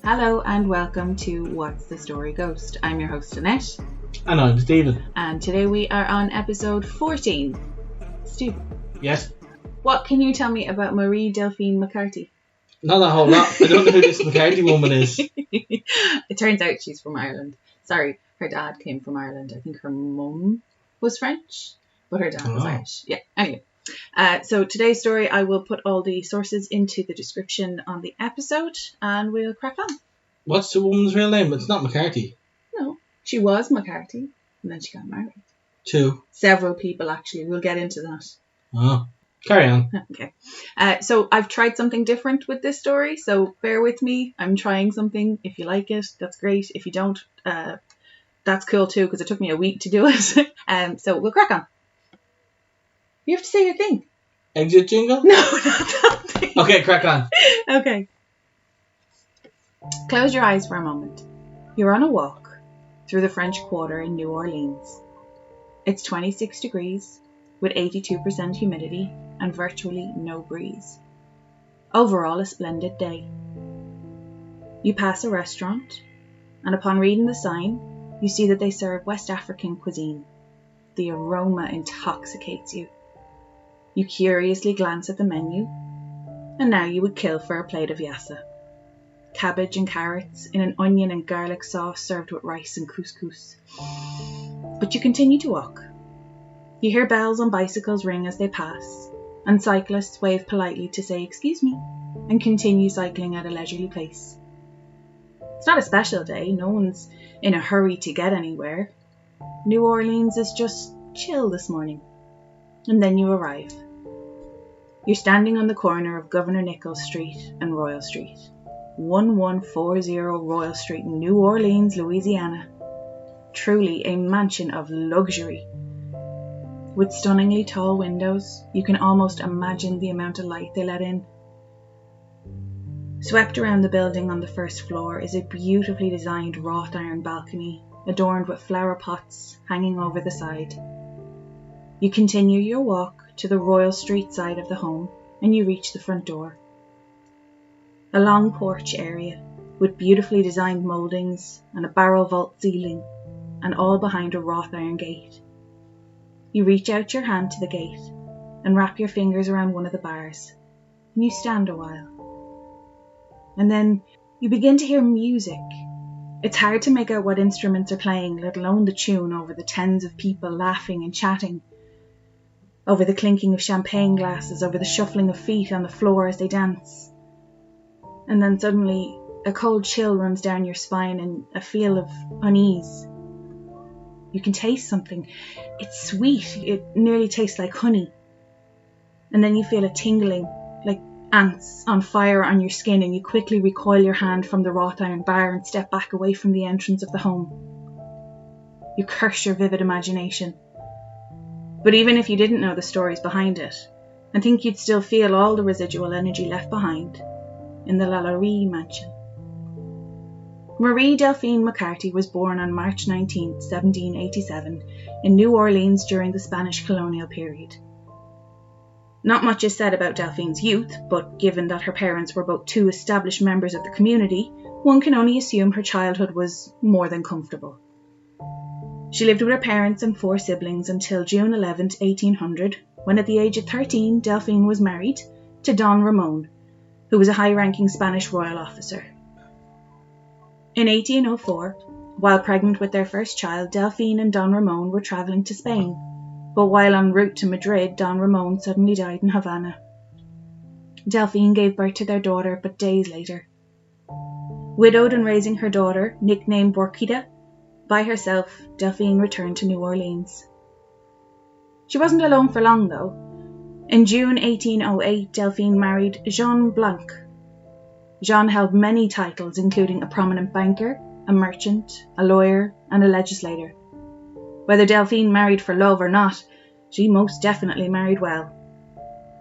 Hello and welcome to What's the Story Ghost. I'm your host Annette. And I'm Steven. And today we are on episode 14. Steven. Yes? What can you tell me about Marie Delphine McCarthy? Not a whole lot. I don't know who this McCarthy woman is. It turns out she's from Ireland. Sorry, her dad came from Ireland. I think her mum was French, but her dad was Irish. Yeah, anyway. So today's story, I will put all the sources into the description on the episode and we'll crack on. What's the woman's real name? It's not McCarthy. No, she was McCarthy and then she got married. To? Several people actually. We'll get into that. Oh, carry on. Okay. So I've tried something different with this story, so bear with me. I'm trying something. If you like it, that's great. If you don't, that's cool too, because it took me a week to do it. So we'll crack on. You have to say your thing. Exit jingle? No, not that thing. Okay, crack on. Okay. Close your eyes for a moment. You're on a walk through the French Quarter in New Orleans. It's 26 degrees with 82% humidity and virtually no breeze. Overall, a splendid day. You pass a restaurant, and upon reading the sign, you see that they serve West African cuisine. The aroma intoxicates you. You curiously glance at the menu, and now you would kill for a plate of yassa. Cabbage and carrots in an onion and garlic sauce served with rice and couscous. But you continue to walk. You hear bells on bicycles ring as they pass, and cyclists wave politely to say excuse me, and continue cycling at a leisurely pace. It's not a special day, no one's in a hurry to get anywhere. New Orleans is just chill this morning. And then you arrive. You're standing on the corner of Governor Nichols Street and Royal Street. 1140 Royal Street in New Orleans, Louisiana. Truly a mansion of luxury. With stunningly tall windows, you can almost imagine the amount of light they let in. Swept around the building on the first floor is a beautifully designed wrought iron balcony, adorned with flower pots hanging over the side. You continue your walk to the Royal Street side of the home and you reach the front door. A long porch area with beautifully designed mouldings and a barrel vault ceiling, and all behind a wrought iron gate. You reach out your hand to the gate and wrap your fingers around one of the bars, and you stand a while. And then you begin to hear music. It's hard to make out what instruments are playing, let alone the tune, over the tens of people laughing and chatting, over the clinking of champagne glasses, over the shuffling of feet on the floor as they dance. And then suddenly a cold chill runs down your spine and a feel of unease. You can taste something. It's sweet. It nearly tastes like honey. And then you feel a tingling, like ants on fire on your skin, and you quickly recoil your hand from the wrought iron bar and step back away from the entrance of the home. You curse your vivid imagination. But even if you didn't know the stories behind it, I think you'd still feel all the residual energy left behind in the Lalaurie Mansion. Marie Delphine McCarthy was born on March 19, 1787, in New Orleans during the Spanish colonial period. Not much is said about Delphine's youth, but given that her parents were both two established members of the community, one can only assume her childhood was more than comfortable. She lived with her parents and 4 siblings until June 11, 1800, when at the age of 13, Delphine was married to Don Ramon, who was a high-ranking Spanish royal officer. In 1804, while pregnant with their first child, Delphine and Don Ramon were travelling to Spain, but while en route to Madrid, Don Ramon suddenly died in Havana. Delphine gave birth to their daughter but days later. Widowed and raising her daughter, nicknamed Borquita, by herself, Delphine returned to New Orleans. She wasn't alone for long, though. In June 1808, Delphine married Jean Blanc. Jean held many titles, including a prominent banker, a merchant, a lawyer, and a legislator. Whether Delphine married for love or not, she most definitely married well.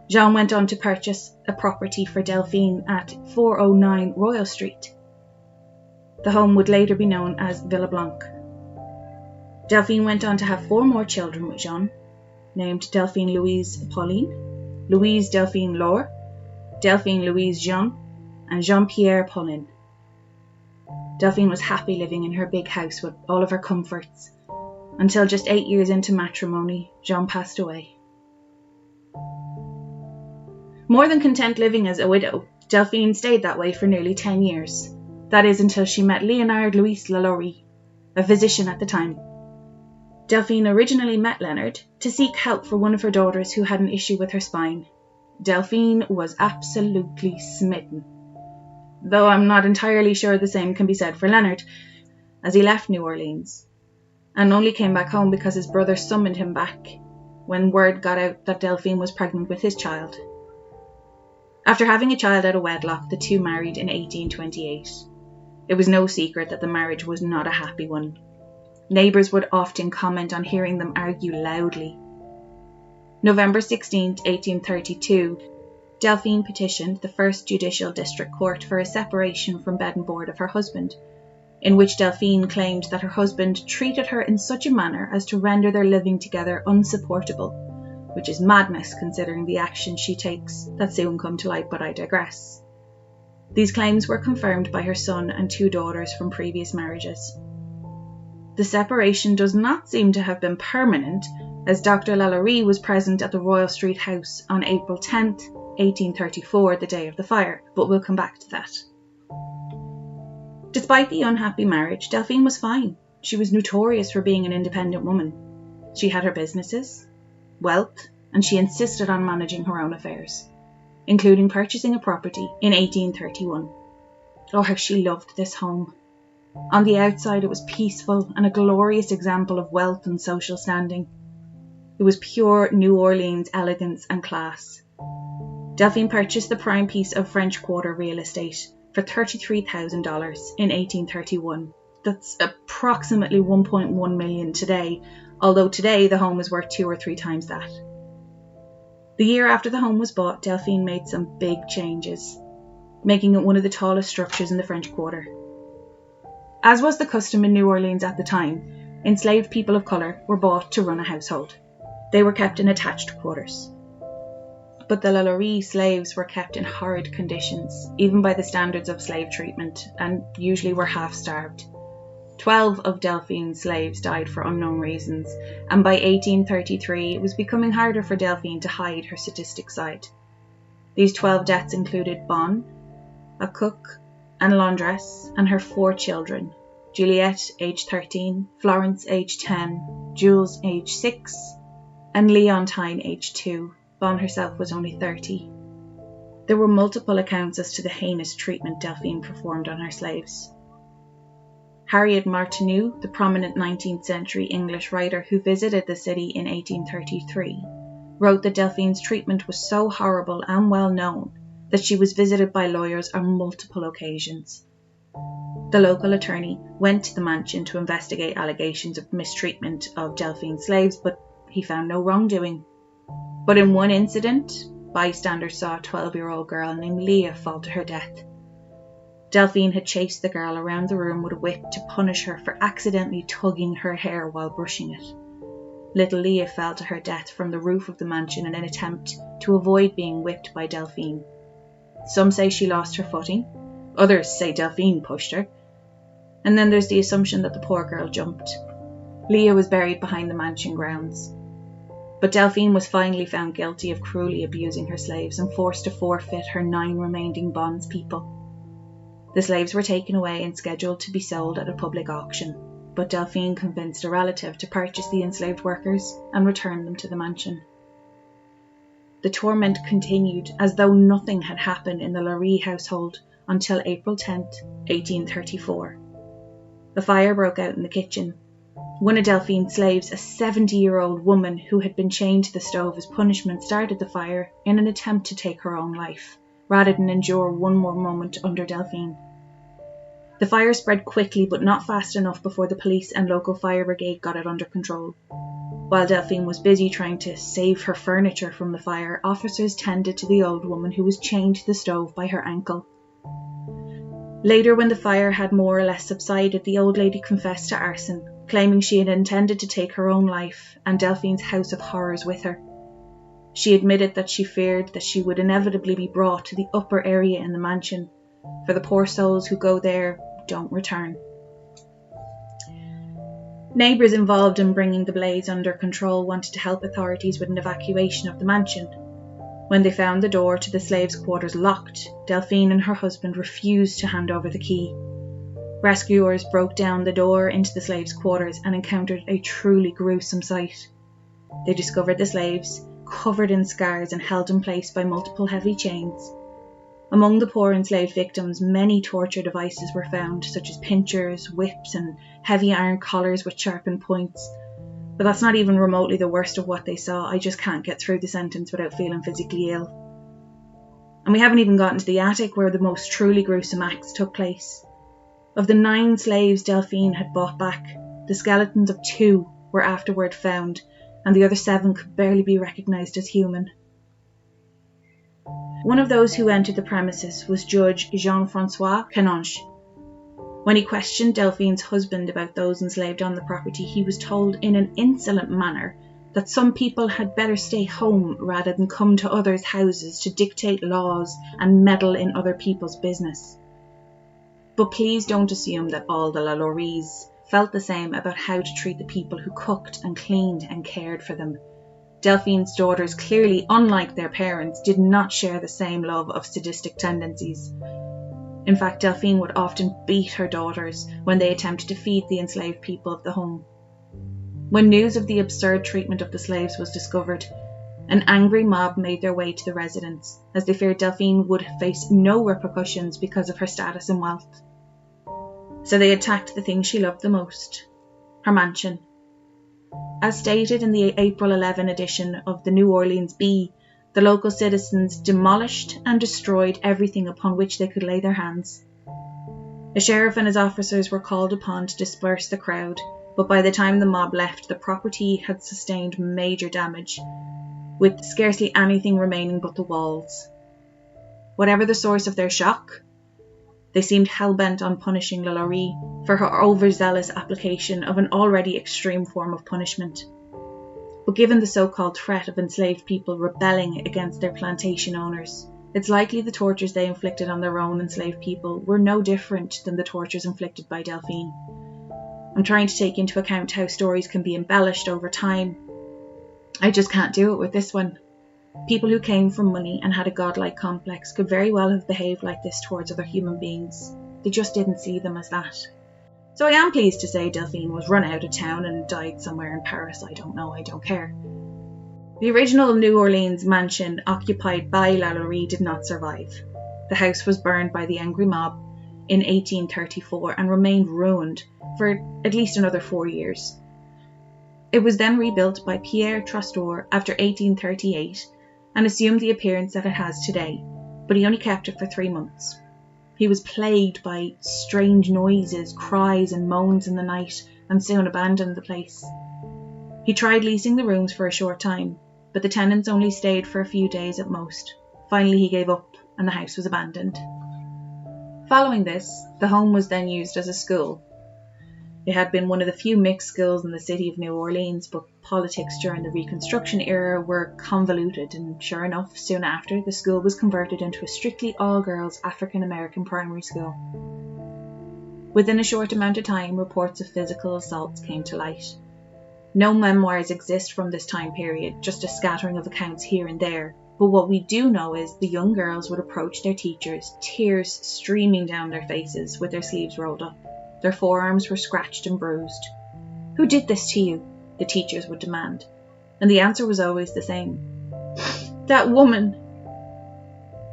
Jean went on to purchase a property for Delphine at 409 Royal Street. The home would later be known as Villa Blanc. Delphine went on to have 4 more children with Jean, named Delphine Louise Pauline, Louise Delphine Laure, Delphine Louise Jean, and Jean-Pierre Paulin. Delphine was happy living in her big house with all of her comforts, until just 8 years into matrimony, Jean passed away. More than content living as a widow, Delphine stayed that way for nearly 10 years. That is until she met Leonard Louis Lalaurie, a physician at the time. Delphine originally met Leonard to seek help for one of her daughters who had an issue with her spine. Delphine was absolutely smitten. Though I'm not entirely sure the same can be said for Leonard, as he left New Orleans, and only came back home because his brother summoned him back when word got out that Delphine was pregnant with his child. After having a child out of wedlock, the two married in 1828. It was no secret that the marriage was not a happy one. Neighbours would often comment on hearing them argue loudly. November 16, 1832, Delphine petitioned the First Judicial District Court for a separation from bed and board of her husband, in which Delphine claimed that her husband treated her in such a manner as to render their living together unsupportable, which is madness considering the actions she takes that soon come to light, but I digress. These claims were confirmed by her son and 2 daughters from previous marriages. The separation does not seem to have been permanent, as Dr. Lalaurie was present at the Royal Street house on April 10, 1834, the day of the fire, but we'll come back to that. Despite the unhappy marriage, Delphine was fine. She was notorious for being an independent woman. She had her businesses, wealth, and she insisted on managing her own affairs, including purchasing a property in 1831. Oh, how she loved this home. On the outside, it was peaceful and a glorious example of wealth and social standing. It was pure New Orleans elegance and class. Delphine purchased the prime piece of French Quarter real estate for $33,000 in 1831. That's approximately 1.1 million today, although today the home is worth 2 or 3 times that. The year after the home was bought, Delphine made some big changes, making it one of the tallest structures in the French Quarter. As was the custom in New Orleans at the time, enslaved people of colour were bought to run a household. They were kept in attached quarters. But the Lalaurie slaves were kept in horrid conditions, even by the standards of slave treatment, and usually were half-starved. 12 of Delphine's slaves died for unknown reasons, and by 1833 it was becoming harder for Delphine to hide her sadistic side. These 12 deaths included Bonne, a cook, and laundress, and her 4 children, Juliette, aged 13, Florence, aged 10, Jules, aged 6, and Leontine, aged 2. Bonne herself was only 30. There were multiple accounts as to the heinous treatment Delphine performed on her slaves. Harriet Martineau, the prominent 19th century English writer who visited the city in 1833, wrote that Delphine's treatment was so horrible and well known that she was visited by lawyers on multiple occasions. The local attorney went to the mansion to investigate allegations of mistreatment of Delphine's slaves, but he found no wrongdoing. But in one incident, bystanders saw a 12-year-old girl named Leah fall to her death. Delphine had chased the girl around the room with a whip to punish her for accidentally tugging her hair while brushing it. Little Leah fell to her death from the roof of the mansion in an attempt to avoid being whipped by Delphine. Some say she lost her footing, others say Delphine pushed her, and then there's the assumption that the poor girl jumped. Leah was buried behind the mansion grounds. But Delphine was finally found guilty of cruelly abusing her slaves and forced to forfeit her 9 remaining bondspeople. The slaves were taken away and scheduled to be sold at a public auction, but Delphine convinced a relative to purchase the enslaved workers and return them to the mansion. The torment continued as though nothing had happened in the Lalaurie household until April 10, 1834. A fire broke out in the kitchen. One of Delphine's slaves, a 70-year-old woman who had been chained to the stove as punishment, started the fire in an attempt to take her own life, rather than endure one more moment under Delphine. The fire spread quickly but not fast enough before the police and local fire brigade got it under control. While Delphine was busy trying to save her furniture from the fire, officers tended to the old woman who was chained to the stove by her ankle. Later, when the fire had more or less subsided, the old lady confessed to arson, claiming she had intended to take her own life and Delphine's house of horrors with her. She admitted that she feared that she would inevitably be brought to the upper area in the mansion, for the poor souls who go there don't return. Neighbours involved in bringing the blaze under control wanted to help authorities with an evacuation of the mansion. When they found the door to the slaves' quarters locked, Delphine and her husband refused to hand over the key. Rescuers broke down the door into the slaves' quarters and encountered a truly gruesome sight. They discovered the slaves, covered in scars and held in place by multiple heavy chains. Among the poor enslaved victims, many torture devices were found, such as pinchers, whips, and heavy iron collars with sharpened points. But that's not even remotely the worst of what they saw. I just can't get through the sentence without feeling physically ill. And we haven't even gotten to the attic where the most truly gruesome acts took place. Of the 9 slaves Delphine had bought back, the skeletons of 2 were afterward found, and the other 7 could barely be recognised as human. One of those who entered the premises was Judge Jean-François Canonge. When he questioned Delphine's husband about those enslaved on the property, he was told in an insolent manner that some people had better stay home rather than come to others' houses to dictate laws and meddle in other people's business. But please don't assume that all the Lalauries felt the same about how to treat the people who cooked and cleaned and cared for them. Delphine's daughters, clearly unlike their parents, did not share the same love of sadistic tendencies. In fact, Delphine would often beat her daughters when they attempted to feed the enslaved people of the home. When news of the absurd treatment of the slaves was discovered, an angry mob made their way to the residence, as they feared Delphine would face no repercussions because of her status and wealth. So they attacked the thing she loved the most, her mansion. As stated in the April 11 edition of the New Orleans Bee, the local citizens demolished and destroyed everything upon which they could lay their hands. The sheriff and his officers were called upon to disperse the crowd, but by the time the mob left, the property had sustained major damage, with scarcely anything remaining but the walls. Whatever the source of their shock, they seemed hell-bent on punishing Lalaurie for her overzealous application of an already extreme form of punishment. But given the so-called threat of enslaved people rebelling against their plantation owners, it's likely the tortures they inflicted on their own enslaved people were no different than the tortures inflicted by Delphine. I'm trying to take into account how stories can be embellished over time. I just can't do it with this one. People who came from money and had a godlike complex could very well have behaved like this towards other human beings. They just didn't see them as that. So I am pleased to say Delphine was run out of town and died somewhere in Paris. I don't know, I don't care. The original New Orleans mansion occupied by Lalaurie did not survive. The house was burned by the angry mob in 1834 and remained ruined for at least another 4 years. It was then rebuilt by Pierre Trostor after 1838 and assumed the appearance that it has today, but he only kept it for 3 months. He was plagued by strange noises, cries and moans in the night, and soon abandoned the place. He tried leasing the rooms for a short time, but the tenants only stayed for a few days at most. Finally he gave up and the house was abandoned. Following this, the home was then used as a school. It had been one of the few mixed schools in the city of New Orleans, but politics during the Reconstruction era were convoluted, and sure enough, soon after, the school was converted into a strictly all-girls African-American primary school. Within a short amount of time, reports of physical assaults came to light. No memoirs exist from this time period, just a scattering of accounts here and there, but what we do know is the young girls would approach their teachers, tears streaming down their faces with their sleeves rolled up. Their forearms were scratched and bruised. "Who did this to you?" the teachers would demand. And the answer was always the same. "That woman."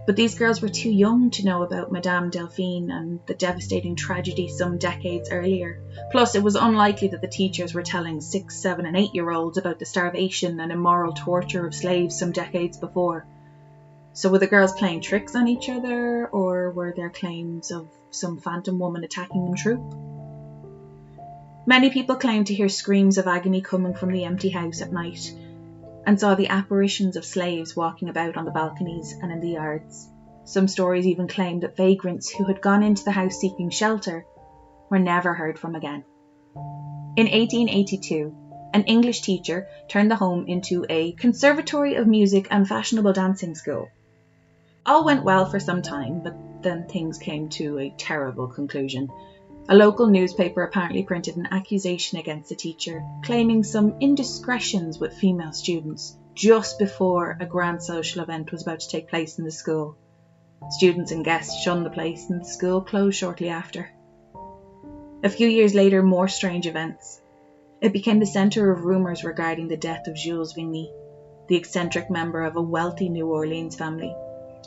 But these girls were too young to know about Madame Delphine and the devastating tragedy some decades earlier. Plus, it was unlikely that the teachers were telling 6, 7 and 8-year-olds about the starvation and immoral torture of slaves some decades before. So were the girls playing tricks on each other, or were there claims of some phantom woman attacking them true? Many people claimed to hear screams of agony coming from the empty house at night, and saw the apparitions of slaves walking about on the balconies and in the yards. Some stories even claimed that vagrants who had gone into the house seeking shelter were never heard from again. In 1882, an English teacher turned the home into a conservatory of music and fashionable dancing school. All went well for some time, but then things came to a terrible conclusion. A local newspaper apparently printed an accusation against the teacher, claiming some indiscretions with female students just before a grand social event was about to take place in the school. Students and guests shunned the place and the school closed shortly after. A few years later, more strange events. It became the centre of rumours regarding the death of Jules Vigny, the eccentric member of a wealthy New Orleans family.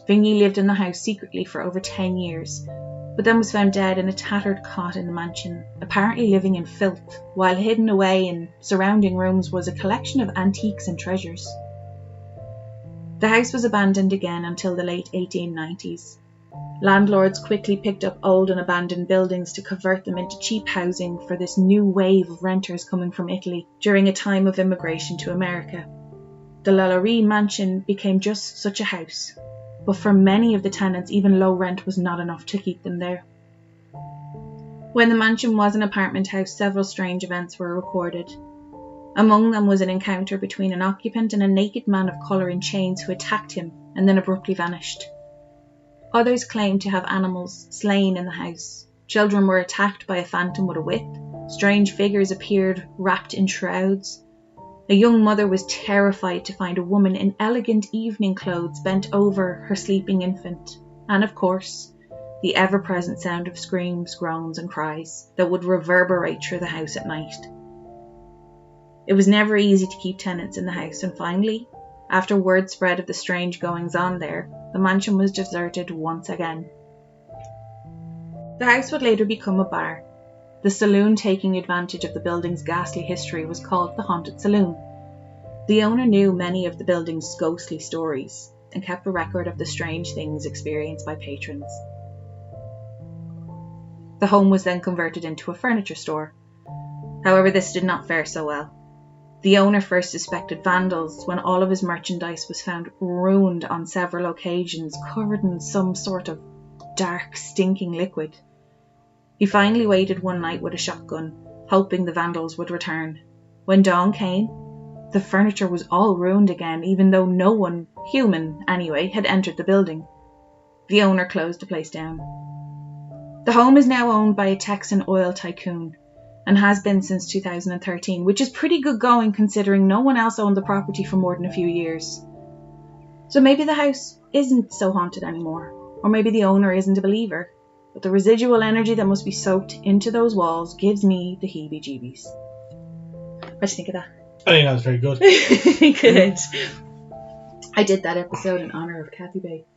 Vigny lived in the house secretly for over 10 years, but then was found dead in a tattered cot in the mansion, apparently living in filth, while hidden away in surrounding rooms was a collection of antiques and treasures. The house was abandoned again until the late 1890s. Landlords quickly picked up old and abandoned buildings to convert them into cheap housing for this new wave of renters coming from Italy during a time of immigration to America. The Lalaurie Mansion became just such a house, but for many of the tenants, even low rent was not enough to keep them there. When the mansion was an apartment house, several strange events were recorded. Among them was an encounter between an occupant and a naked man of colour in chains who attacked him and then abruptly vanished. Others claimed to have animals slain in the house. Children were attacked by a phantom with a whip. Strange figures appeared wrapped in shrouds. A young mother was terrified to find a woman in elegant evening clothes bent over her sleeping infant. And of course, the ever-present sound of screams, groans and cries that would reverberate through the house at night. It was never easy to keep tenants in the house, and finally, after word spread of the strange goings-on there, the mansion was deserted once again. The house would later become a bar. The saloon, taking advantage of the building's ghastly history, was called the Haunted Saloon. The owner knew many of the building's ghostly stories and kept a record of the strange things experienced by patrons. The home was then converted into a furniture store. However, this did not fare so well. The owner first suspected vandals when all of his merchandise was found ruined on several occasions, covered in some sort of dark, stinking liquid. He finally waited one night with a shotgun, hoping the vandals would return. When dawn came, the furniture was all ruined again, even though no one, human anyway, had entered the building. The owner closed the place down. The home is now owned by a Texan oil tycoon, and has been since 2013, which is pretty good going considering no one else owned the property for more than a few years. So maybe the house isn't so haunted anymore, or maybe the owner isn't a believer, but the residual energy that must be soaked into those walls gives me the heebie-jeebies. What do you think of that? I think that was very good. Good. I did that episode in honour of Kathy Bates.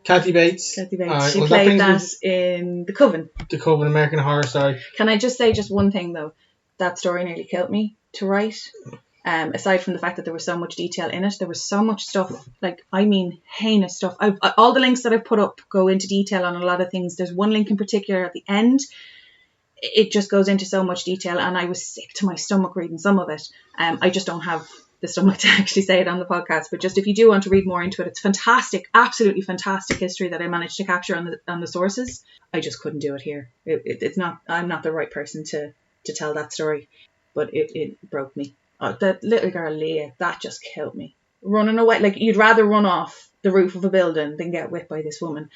Kathy Bates. Kathy Bates. Alright, She well, played that that brings in The Coven. The Coven American Horror Story. Can I just say just one thing though? That story nearly killed me to write. Aside from the fact that there was so much detail in it, there was so much stuff, heinous stuff. All the links that I've put up go into detail on a lot of things. There's one link in particular at the end. It just goes into so much detail, and I was sick to my stomach reading some of it. I just don't have the stomach to actually say it on the podcast, but just if you do want to read more into it, it's fantastic, absolutely fantastic history that I managed to capture on the sources. I just couldn't do it here. It's not. I'm not the right person to tell that story, but it broke me. That little girl Leah, that just killed me. Running away, like you'd rather run off the roof of a building than get whipped by this woman.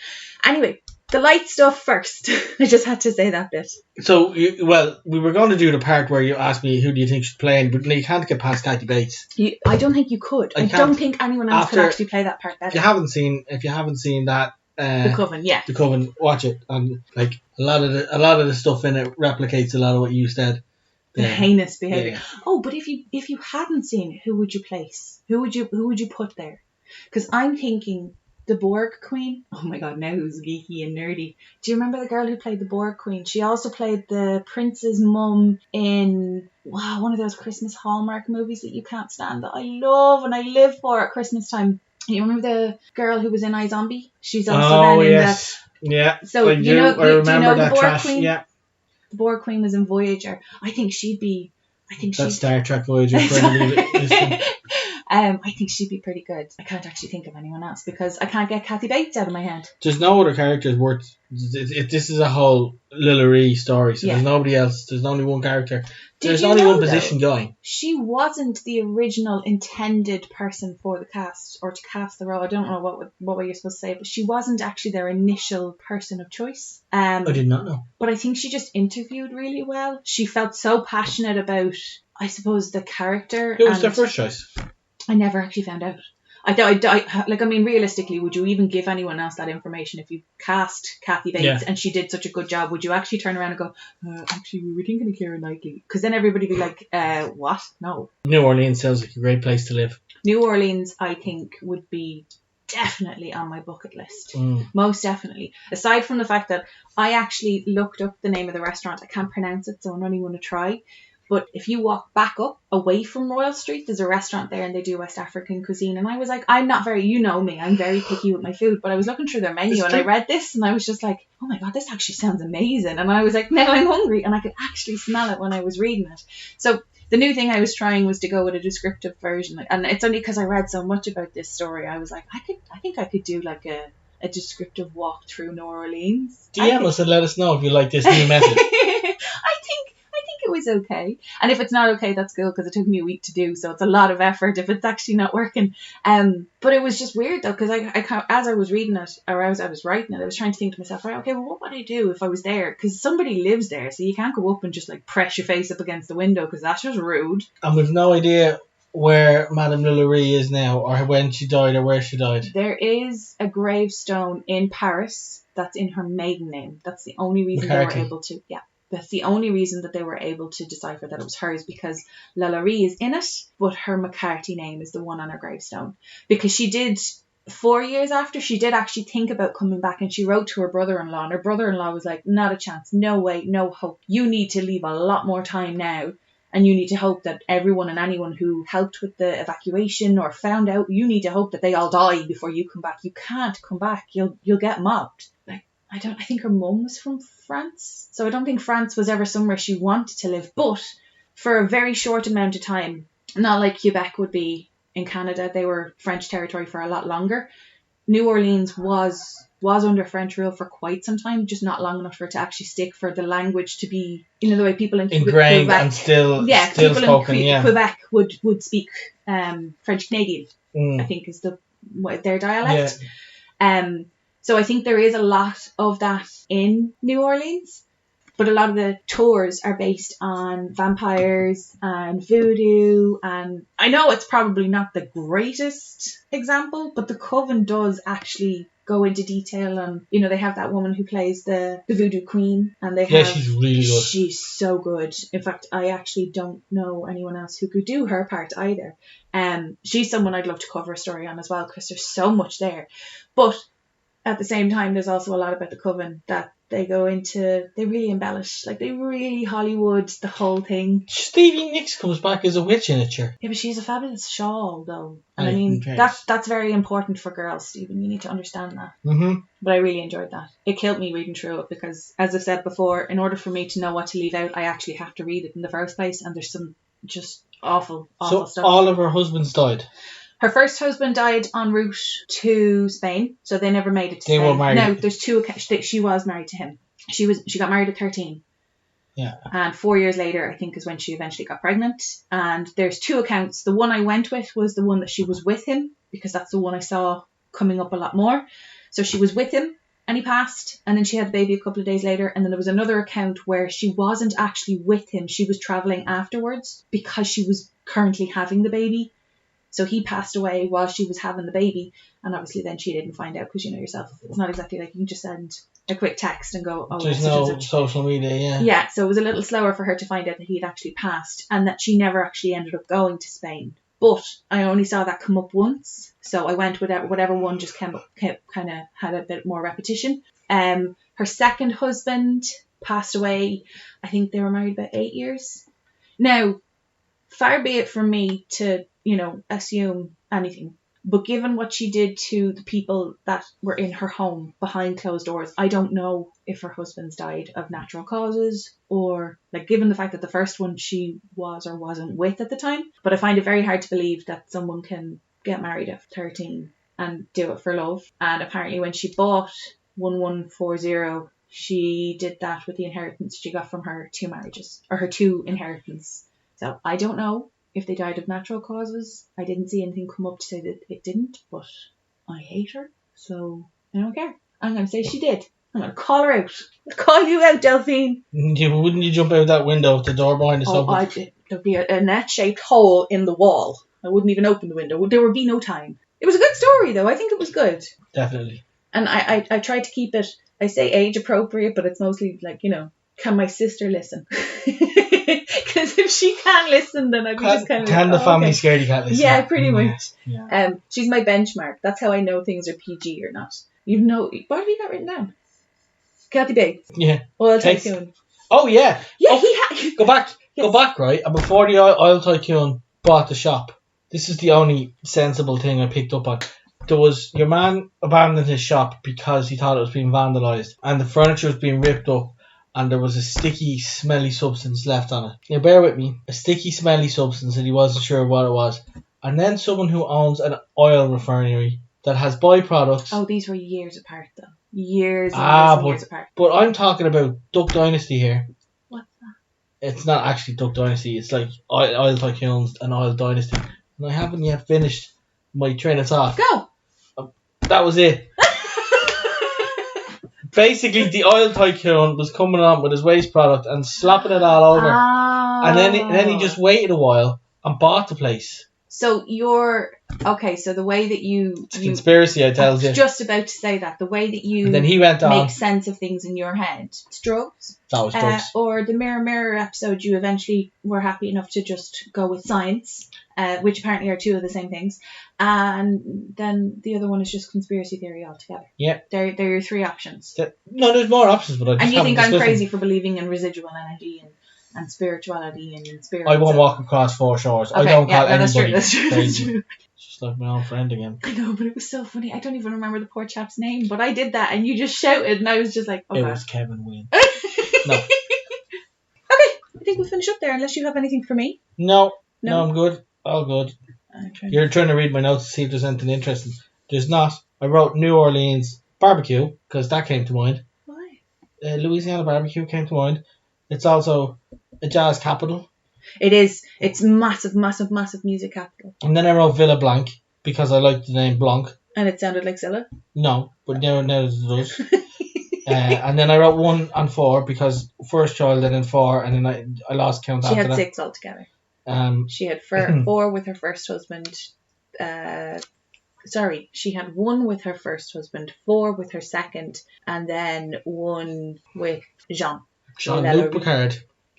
Anyway, the light stuff first. I just had to say that bit. So, we were going to do the part where you asked me who do you think should play, but you can't get past Kathy Bates. I don't think you could. I don't think anyone else could actually play that part better. If you haven't seen that, The Coven, yeah. The Coven, watch it, and like a lot of the stuff in it replicates a lot of what you said. The heinous behaviour. Yeah. Oh, but if you hadn't seen it, who would you place? Who would you put there? Because I'm thinking the Borg Queen. Oh my god, now who's geeky and nerdy? Do you remember the girl who played the Borg Queen? She also played the prince's mum in one of those Christmas Hallmark movies that you can't stand, that I love and I live for at Christmas time. You remember the girl who was in iZombie? She's also in that. Yeah. So I remember that the Borg trash. Queen? Yeah. The Borg Queen was in Voyager. I think That's Star Trek Voyager. For I think she'd be pretty good. I can't actually think of anyone else because I can't get Kathy Bates out of my head. There's no other characters worth. This is a whole Lalaurie story, so there's nobody else. There's only one character. There's only one position going. She wasn't the original intended person for the cast or to cast the role. I don't know what way you're supposed to say, but she wasn't actually their initial person of choice. I did not know. But I think she just interviewed really well. She felt so passionate about, I suppose, the character. Who was their first choice? I never actually found out. Realistically, would you even give anyone else that information if you cast Kathy Bates and she did such a good job? Would you actually turn around and go, actually, we were thinking of Keira Knightley? Because then everybody would be like, what? No. New Orleans sounds like a great place to live. New Orleans, I think, would be definitely on my bucket list. Most definitely. Aside from the fact that I actually looked up the name of the restaurant. I can't pronounce it, so I'm not even going to try. But if you walk back up away from Royal Street, there's a restaurant there and they do West African cuisine. And I was like, I'm not very, you know me, I'm very picky with my food. But I was looking through their menu and I read this and I was just like, oh my God, this actually sounds amazing. And I was like, now I'm hungry. And I could actually smell it when I was reading it. So the new thing I was trying was to go with a descriptive version. And it's only because I read so much about this story. I was like, I think I could do like a descriptive walk through New Orleans. DM us and let us know if you like this new method. It was okay, and if it's not okay, that's cool because it took me a week to do, so it's a lot of effort if it's actually not working. But it was just weird though, because I as I was reading it or as I was writing it, I was trying to think to myself, right, okay, well, what would I do if I was there? Because somebody lives there, so you can't go up and just like press your face up against the window because that's just rude. And we've no idea where Madame Lalaurie is now, or when she died, or where she died. There is a gravestone in Paris that's in her maiden name. That's the only reason they were able to. Yeah. That's the only reason that they were able to decipher that it was hers, because Lalaurie is in it, but her McCarthy name is the one on her gravestone. Because she did, 4 years after, she did actually think about coming back, and she wrote to her brother-in-law, and her brother-in-law was like, not a chance, no way, no hope. You need to leave a lot more time now, and you need to hope that everyone and anyone who helped with the evacuation or found out, you need to hope that they all die before you come back. You can't come back. You'll get mobbed. I think her mum was from France, so I don't think France was ever somewhere she wanted to live. But for a very short amount of time, not like Quebec would be in Canada, they were French territory for a lot longer. New Orleans was under French rule for quite some time, just not long enough for it to actually stick, for the language to be, the way people in ingrained Quebec, and still people spoken, in Quebec would speak French Canadian, I think is their dialect. So I think there is a lot of that in New Orleans, but a lot of the tours are based on vampires and voodoo, and I know it's probably not the greatest example, but The Coven does actually go into detail on, they have that woman who plays the voodoo queen, and she's really good. She's so good. In fact, I actually don't know anyone else who could do her part either. She's someone I'd love to cover a story on as well, because there's so much there. But at the same time, there's also a lot about the Coven that they go into, they really embellish, like they really Hollywood the whole thing. Stevie Nicks comes back as a witch in it, sure. Yeah, but she has a fabulous shawl though. And that's very important for girls, Stephen. You need to understand that. Mm-hmm. But I really enjoyed that. It killed me reading through it because, as I said before, in order for me to know what to leave out, I actually have to read it in the first place, and there's some just awful stuff. So all of her husbands died? Her first husband died en route to Spain, so they never made it to Spain. They were married. No, there's two. She was married to him. She got married at 13. Yeah. And 4 years later, I think, is when she eventually got pregnant. And there's two accounts. The one I went with was the one that she was with him, because that's the one I saw coming up a lot more. So she was with him and he passed, and then she had the baby a couple of days later. And then there was another account where she wasn't actually with him. She was traveling afterwards because she was currently having the baby. So he passed away while she was having the baby, and obviously then she didn't find out, because yourself, it's not exactly like you can just send a quick text and go, oh, there's no social media, yeah. Yeah, so it was a little slower for her to find out that he had actually passed, and that she never actually ended up going to Spain. But I only saw that come up once, so I went with whatever one just kind of had a bit more repetition. Her second husband passed away. I think they were married about 8 years. Now, far be it from me to, assume anything. But given what she did to the people that were in her home behind closed doors, I don't know if her husband's died of natural causes or, like, given the fact that the first one she was or wasn't with at the time. But I find it very hard to believe that someone can get married at 13 and do it for love. And apparently when she bought 1140, she did that with the inheritance she got from her 2 marriages, or her 2 inheritance. So I don't know if they died of natural causes. I didn't see anything come up to say that it didn't, but I hate her, so I don't care. I'm going to say she did. I'm going to call her out. I'll call you out, Delphine. Wouldn't you jump out that window if the door behind us open? There'd be a net-shaped hole in the wall. I wouldn't even open the window. There would be no time. It was a good story, though. I think it was good. Definitely. And I tried to keep it, I say age appropriate, but it's mostly like, you know, can my sister listen? Because if she can't listen, then I'd be just kind of can the family scaredy cat listen? Yeah, pretty much. Yeah. She's my benchmark. That's how I know things are PG or not. You know, what have you got written down? Kathy Bates. Yeah. Oil Tycoon. Oh yeah. Yeah, Go back, right? And before the Oil Tycoon bought the shop, this is the only sensible thing I picked up on. There was your man abandoned his shop because he thought it was being vandalised and the furniture was being ripped up. And there was a sticky, smelly substance left on it. Now, bear with me. A sticky, smelly substance, and he wasn't sure what it was. And then someone who owns an oil refinery that has byproducts. Oh, these were years apart, though. Years apart. But I'm talking about Duck Dynasty here. What's that? It's not actually Duck Dynasty. It's like Oil Tycoons and Oil Dynasty. And I haven't yet finished my train of thought. Go! That was it. Basically, the Oil Tycoon was coming on with his waste product and slapping it all over. Oh. And then he just waited a while and bought the place. So okay, so the way that it's a conspiracy, I tell you. Just about to say that. The way that you and then he went on, make sense of things in your head. It's drugs. That was drugs. Or the Mirror episode, you eventually were happy enough to just go with science, which apparently are 2 of the same things. And then the other one is just conspiracy theory altogether. Yeah. They're your 3 options. No, there's more options, but I just and you think I'm crazy them. for believing in residual energy and spirituality and spirit. I won't walk across 4 shores. Okay, I don't call anybody that's crazy. true. It's just like my old friend again. I know, but it was so funny. I don't even remember the poor chap's name, but I did that and you just shouted and I was just like, oh, it God. was Kevin Wynn. No. Okay, I think we'll finish up there unless you have anything for me. No, I'm good. All good. You're trying to read my notes to see if there's anything interesting. There's not. I wrote New Orleans barbecue because that came to mind. Why? Louisiana barbecue came to mind. It's also a jazz capital. It is. It's massive, massive, massive music capital. And then I wrote Villa Blanc because I liked the name Blanc. And it sounded like Zilla? No, but now it does. And then I wrote 1 and 4 because first child and then 4 and then I lost count after that. She had 6 altogether. She had 4 with her first husband. She had 1 with her first husband, 4 with her second, and then 1 with Jean-Luc Picard.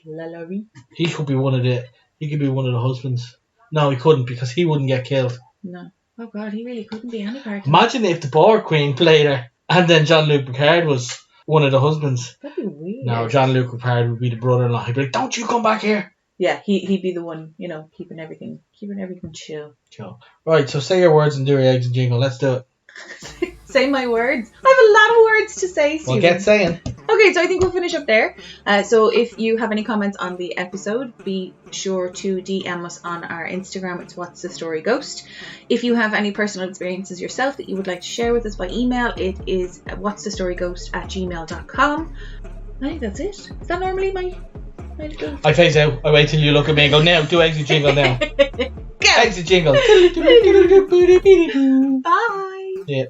Lalaurie. He could be one of the husbands. No, he couldn't because he wouldn't get killed. No. Oh God, he really couldn't be any part of Imagine if the Boar Queen played her and then Jean-Luc Picard was one of the husbands. That'd be weird. No, Jean-Luc Picard would be the brother-in-law. He'd be like, don't you come back here. Yeah, he'd be the one, keeping everything chill. Cool. Right, so say your words and do your eggs and jingle. Let's do it. Say my words. I have a lot of words to say, Steven. Well, get saying. Okay, so I think we'll finish up there. So if you have any comments on the episode, be sure to DM us on our Instagram. It's What's the Story Ghost. If you have any personal experiences yourself that you would like to share with us by email, it is whatsthestoryghost@gmail.com. I think that's it. Is that normally my little... I phase out. I wait till you look at me and go, now, do exit jingle now. Go! Exit jingle. Bye! Yeah.